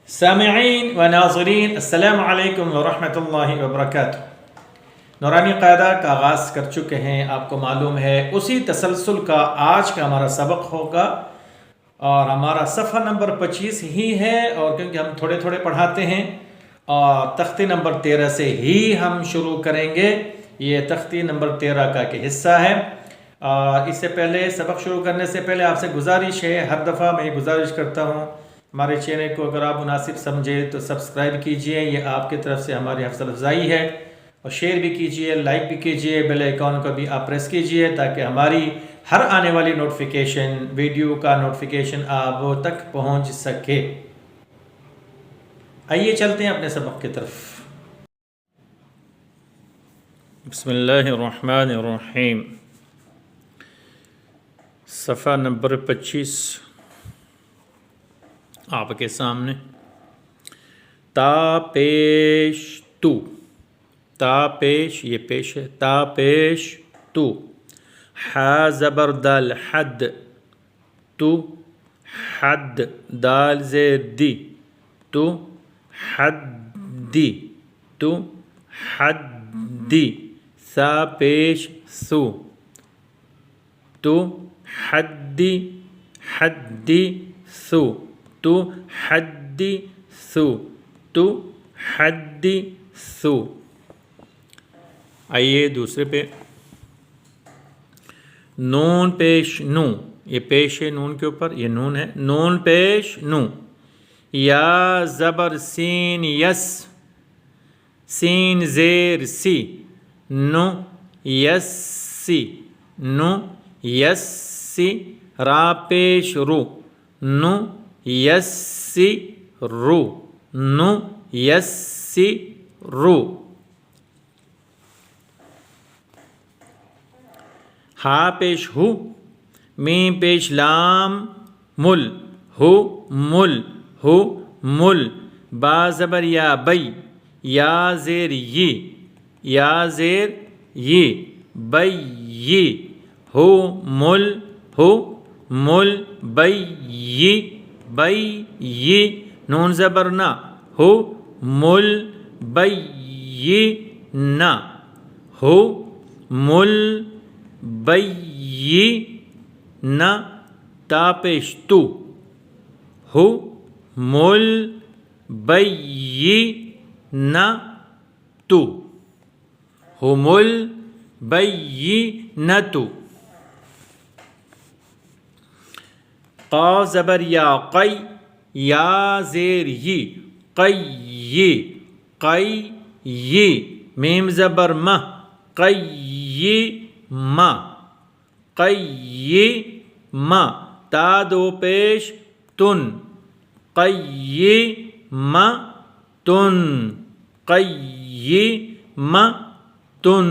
سامعین و ناظرین السلام علیکم ورحمۃ اللہ وبرکاتہ۔ نورانی قاعدہ کا آغاز کر چکے ہیں، آپ کو معلوم ہے اسی تسلسل کا آج کا ہمارا سبق ہوگا اور ہمارا صفحہ نمبر 25 ہی ہے، اور کیونکہ ہم تھوڑے تھوڑے پڑھاتے ہیں اور تختی نمبر 13 سے ہی ہم شروع کریں گے۔ یہ تختی نمبر 13 کا ایک حصہ ہے۔ اس سے پہلے سبق شروع کرنے سے پہلے آپ سے گزارش ہے، ہر دفعہ میں گزارش کرتا ہوں ہمارے چینل کو اگر آپ مناسب سمجھے تو سبسکرائب کیجئے، یہ آپ کی طرف سے ہماری حوصلہ افزائی ہے، اور شیئر بھی کیجئے، لائک بھی کیجئے، بیل آئیکن کو بھی آپ پریس کیجئے تاکہ ہماری ہر آنے والی نوٹیفیکیشن ویڈیو کا نوٹیفیکیشن آپ تک پہنچ سکے۔ آئیے چلتے ہیں اپنے سبق کی طرف۔ بسم اللہ الرحمن الرحیم، صفحہ نمبر 25 آپ کے سامنے۔ تا پیش تو، تا پیش یہ پیش ہے، تا پیش تو، حا زبر دال حد، تو حد، دال زیر دی، تو حد دی، تو حد دی، سا پیش سو، تو حدی، حدی سو، تو حدی سو، تو حدی سو۔ آئیے دوسرے پہ، نون پیش نو، یہ پیش ہے نون کے اوپر، یہ نون ہے، نون پیش نو، یا زبر سین یس، سین زیر سی، نو یس سی، نو یس سی، را پیش رو، نو یس سی رو، نو یس سی رو۔ ہا پیش ہو، میم پیش لام مل، ہو مل، ہو مل، با زبر یا بی، یا زیر یہ، یا زیر یہ، بی یہ، ہو مل، ہو مل، بی یہ، بی یہ، نون زبر نا، ہو مل بی یہ نا، ہو مل بی یہ نا، تا پیش تو، ہو مل بی یہ نا تو، ہو مل بی یہ نا تو۔ قاف زبر یا قی، یا زیر یہ، قی، قی یہ، میم زبر مہ، قی مہ، قی مہ، تا دو پیش تن، قی مہ تن، قی مہ تن،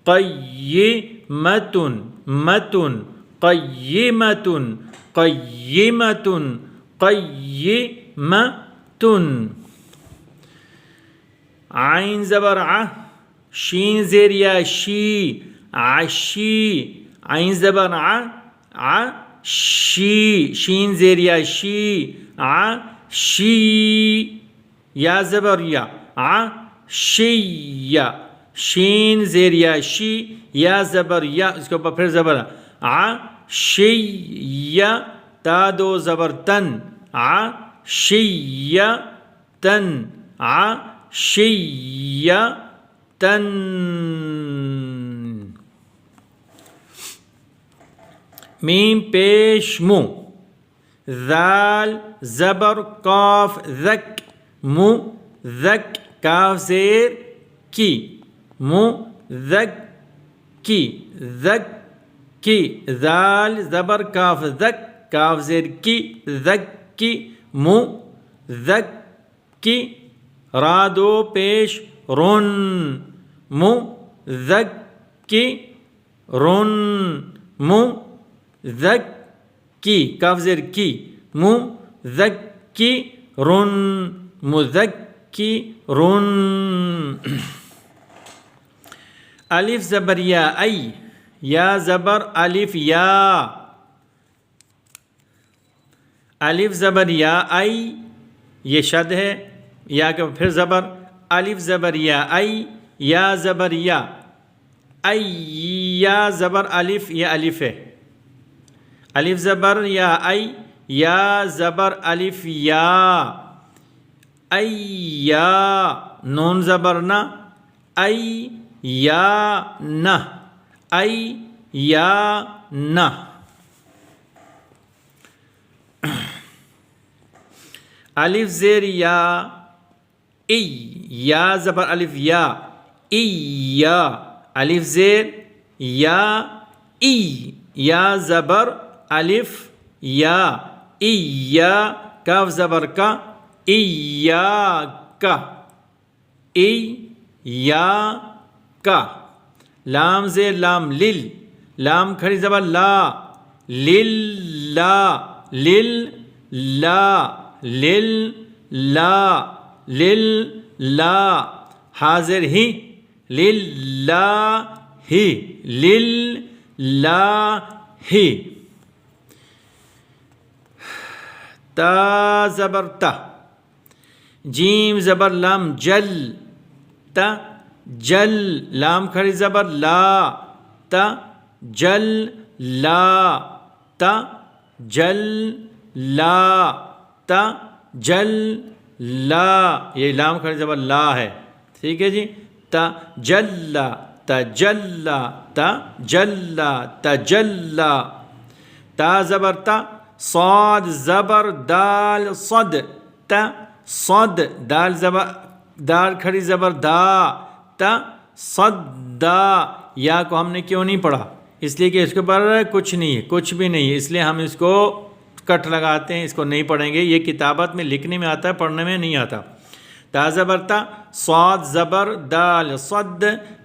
قیمتن، متن، قیمتن، قیمتن، قیمتن۔ عین زبر ع، شین زیر یا شی، عشی، عین زبر ع، عشی، شین زیر یا شی، عشی، یا زبر یا، عشی، شین زیر یا شی، یا زبر یا، اس کے اوپر پھر زبر عشی، تا دو زبر تن، عشی تن، عشی تن۔ میم پیش مو، ذال زبر قاف ذک، مو ذک، کاف زیر کی، مو ذک کی، ذک کی، ذال زبر کاف ذک، کاف زیر کی، ذک کی، مو ذک کی، را دو پیش رن، مو ذک کی، رن، مو ذک کی، کاف زیر کی، مو ذک کی، رن، مذکی رن۔ الف زبر یا ای، یا زبر الف یا، الف زبر یا ای، یہ شد ہے، یا کے پھر زبر، الف زبر یا، یا زبر یا، یا زبر الف، یہ الف ہے، الف زبر یا، یا زبر الف یا، یا نون زبر نہ، یا نہ، یا نہ، الف زیر یا، یا زبر الف یا، یا الف زیر یا، یا زبر الف یا، یا کاف زبر کا، یا کا، یا کا، لام زیر لام لل، لام کھڑی زبر لا، لل لا، لل لا، لل لا، لل لا، حاضر ہی، للہ ہی، للہ ہی، تا زبر تا، جیم زبر لام جل، تا جل، لام کھڑی زبر لا، تا جل لا، تا جل لا، تا جل لا، یہ لام کھڑی زبر لا ہے، ٹھیک ہے جی، تجلا، تجلا، تجلا، تجلا، تا زبر تا، صاد زبر دال صد، تا صد، دال زبر، دال کھڑی زبر دا، تا صد دا، یا کو ہم نے کیوں نہیں پڑھا؟ اس لیے کہ اس کے اوپر کچھ نہیں ہے، کچھ بھی نہیں ہے، اس لیے ہم اس کو کٹ لگاتے ہیں، اس کو نہیں پڑھیں گے، یہ کتابت میں لکھنے میں آتا ہے، پڑھنے میں نہیں آتا۔ تا زبر تا، صاد زبر دال صد،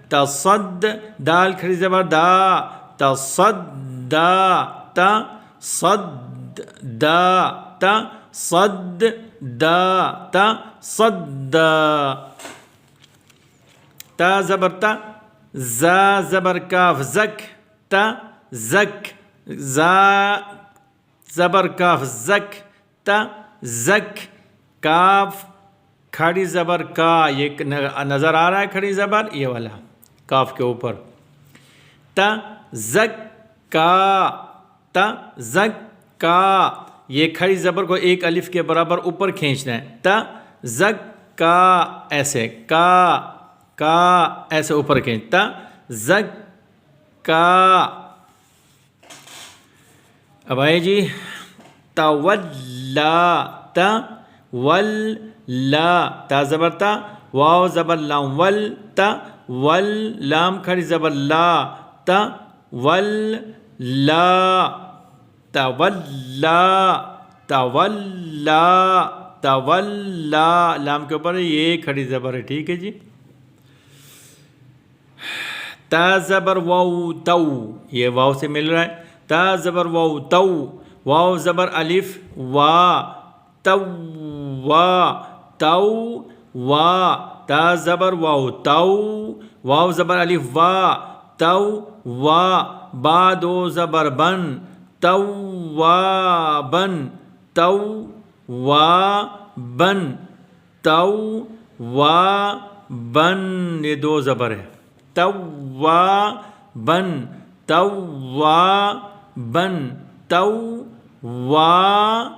تصد، دال کھڑی زبر دا، تصدا، تا صد دا، تا صد دا، تا صدا، تا زبر تا، زا زبر کاف زک، تا زک، زا زبر کاف زک، تا زک، کاف کھڑی زبر کا، یہ نظر آ رہا ہے کھڑی زبر، یہ والا کاف کے اوپر، تا زک کا، تا زک کا، یہ کھڑی زبر کو ایک الف کے برابر اوپر کھینچنا ہے، تا زک کا، ایسے کا ایسے اوپر کھینچ، تا زک کا، اب آئے جی، تولا، تا ولا، تا زبر تا، واو زبر لام ول، تا ول، لام کھڑی زبر لا، تا ول لا، تولا، تولا، تولا، لام کے اوپر یہ کھڑی زبر ہے، ٹھیک ہے جی۔ تا زبر واو تو، یہ واو سے مل رہا ہے، تا زبر واو تو، واو زبر الف وا، تو وا، تو وا، تا زبر واو تو، واو زبر الف وا، تو وا، با دو زبر بن، تو وا بن، تو وا بن، تو وا بن، یہ دو زبر ہے، تو وا بن، تو وا بن، تو وا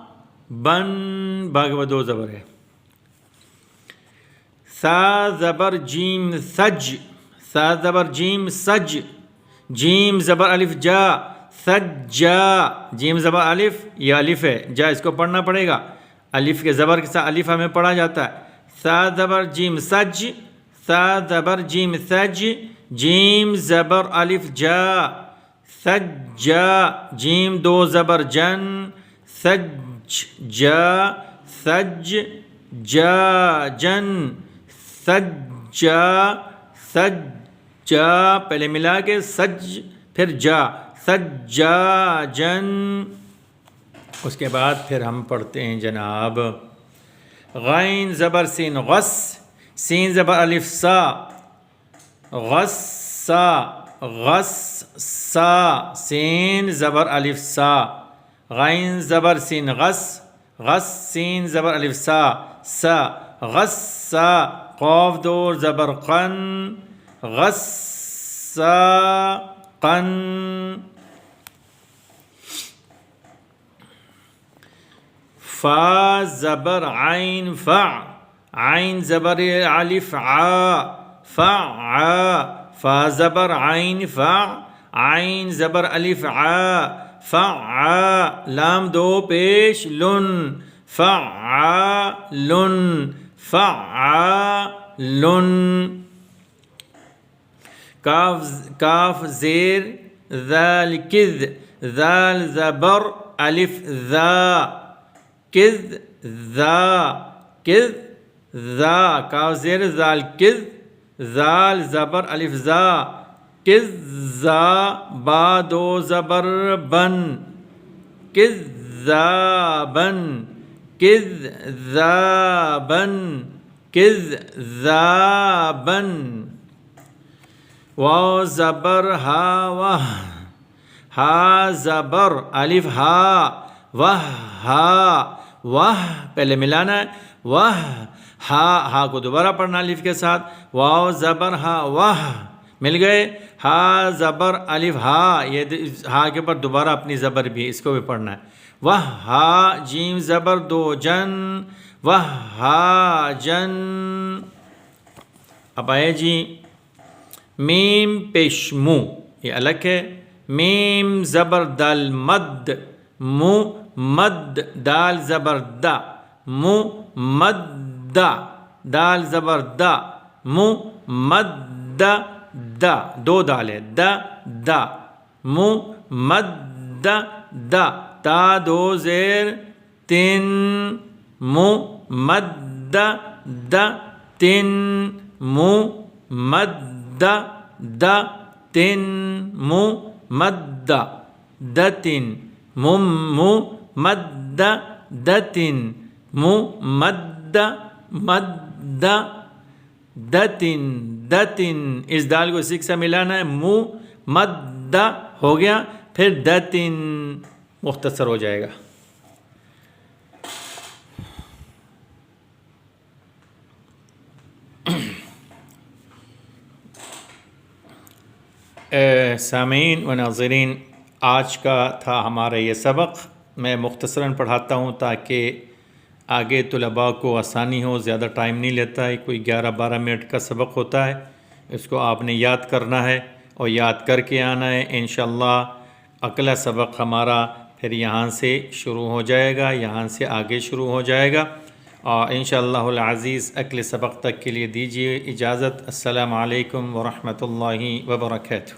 بن، باقی وہ دو زبر ہے۔ سا زبر جیم سج، سا زبر جیم سج، جیم زبر الف جا، سجا، جیم زبر الف، یہ الف ہے، جا اس کو پڑھنا پڑے گا، الف کے زبر کے ساتھ الف ہمیں پڑھا جاتا ہے، سا زبر جیم سج، سا زبر جیم سج، جیم زبر الف جا، سجا، جیم دو زبر جن، سج جا، سج جا جن، سجا، سجا، پہلے ملا کے سج پھر جا، سجا جن۔ اس کے بعد پھر ہم پڑھتے ہیں جناب غین زبر سین غس، سین زبر الف سا، غصا، غص سا، سین زبر الف سا، غین زبر سین غس، غص سین زبر الف سا سا غصا قاف دو زبر قن غساقا فا زبر عین فع عین زبر الف عا فع فا زبر عین فع عین زبر الف عا فع لام دو پیش لن فعال فعال کاف زیر ذال کذ ذال زبر الف ذا کذ ذا کذ ذا کاف زیر ذال کذ ذال زبر الف ذا کذ ذا با دو زبر بن کذ ذابن كذابا كذابا واو زبر ها وه ها زبر الف ہا وہ پہلے ملانا ہے وہ ہا کو دوبارہ پڑھنا الف کے ساتھ واو زبر ہا وہ مل گئے ہا زبر الف ہا یہ ہا کے اوپر دوبارہ اپنی زبر بھی اس کو بھی پڑھنا ہے وہ ہا جیم زبر دو جن وہ ہا جن اب آئے جی میم پیش مو یہ الگ ہے میم زبر دال مد مو مد دال زبر دا مو مد دال زبر دا مو مد دا دو دال ہے دا مو مد دا تا دو زیر تین مو مد دا تین مو مد دا تین مو مد دتن مو مد دتن مو مد دتن اس دال کو سکھ سے ملانا ہے مو مد ہو گیا پھر دتن مختصر ہو جائے گا سامعین و ناظرین آج کا تھا ہمارا یہ سبق میں مختصراً پڑھاتا ہوں تاکہ آگے طلباء کو آسانی ہو زیادہ ٹائم نہیں لیتا ہے کوئی 11-12 منٹ کا سبق ہوتا ہے اس کو آپ نے یاد کرنا ہے اور یاد کر کے آنا ہے انشاءاللہ اگلا سبق ہمارا پھر یہاں سے شروع ہو جائے گا یہاں سے آگے شروع ہو جائے گا اور انشاءاللہ العزیز اگلے سبق تک کے لیے دیجیے اجازت السلام علیکم ورحمۃ اللہ وبرکاتہ